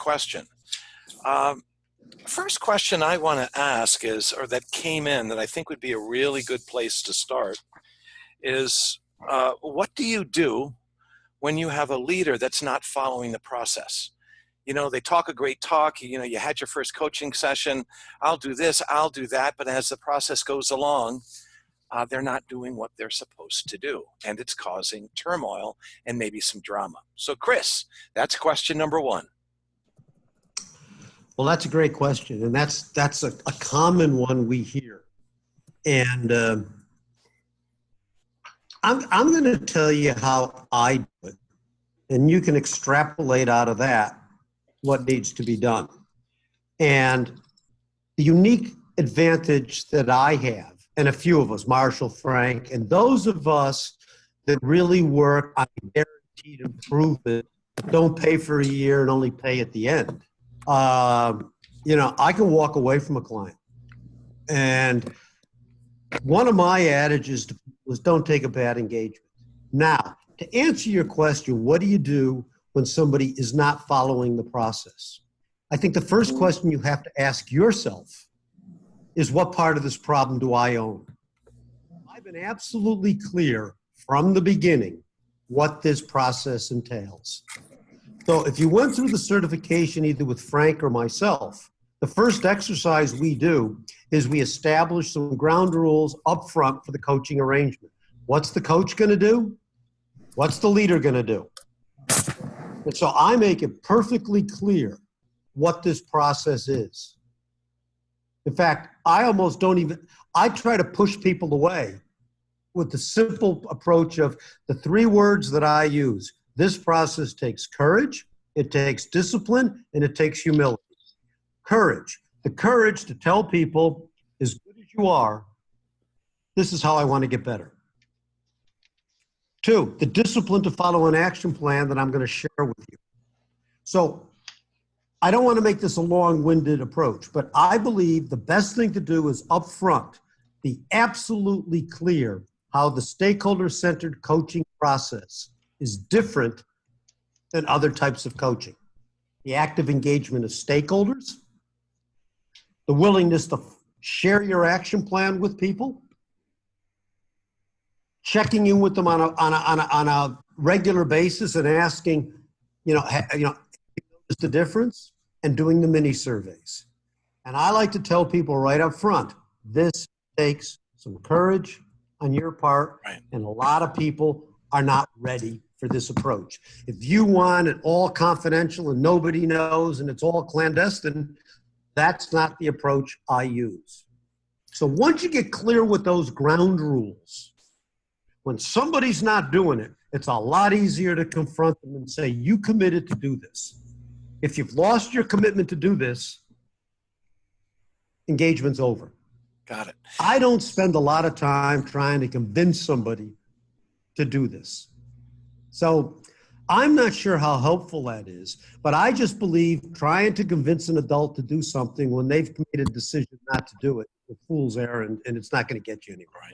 question. First question I want to ask is, or that came in that I think would be a really good place to start, is what do you do when you have a leader that's not following the process? You know, they talk a great talk, you know, you had your first coaching session, I'll do this, I'll do that, but as the process goes along, they're not doing what they're supposed to do, and it's causing turmoil and maybe some drama. So Chris, that's question number one. Well, that's a great question, and that's a common one we hear. And I'm going to tell you how I do it, and you can extrapolate out of that what needs to be done. And the unique advantage that I have, and a few of us, Marshall, Frank, and those of us that really work on guaranteed improvement, don't pay for a year and only pay at the end. You know, I can walk away from a client. And one of my adages was don't take a bad engagement. Now, to answer your question, what do you do when somebody is not following the process? I think the first question you have to ask yourself is, what part of this problem do I own? I've been absolutely clear from the beginning what this process entails. So if you went through the certification either with Frank or myself, the first exercise we do is we establish some ground rules up front for the coaching arrangement. What's the coach going to do? What's the leader going to do? And so I make it perfectly clear what this process is. In fact, I try to push people away with the simple approach of the three words that I use. This process takes courage, it takes discipline, and it takes humility. Courage. The courage to tell people, as good as you are, this is how I want to get better. 2, the discipline to follow an action plan that I'm going to share with you. So I don't want to make this a long-winded approach, but I believe the best thing to do is up front, be absolutely clear how the stakeholder-centered coaching process is different than other types of coaching. The active engagement of stakeholders, the willingness to share your action plan with people, checking in with them on a regular basis and asking, notice the difference, and doing the mini surveys. And I like to tell people right up front, this takes some courage on your part, right. And a lot of people are not ready for this approach. If you want it all confidential and nobody knows and it's all clandestine, that's not the approach I use. So once you get clear with those ground rules, when somebody's not doing it, it's a lot easier to confront them and say, you committed to do this. If you've lost your commitment to do this, engagement's over. Got it. I don't spend a lot of time trying to convince somebody to do this. So I'm not sure how helpful that is, but I just believe trying to convince an adult to do something when they've made a decision not to do it, it's a fool's errand, and it's not going to get you anywhere. Right.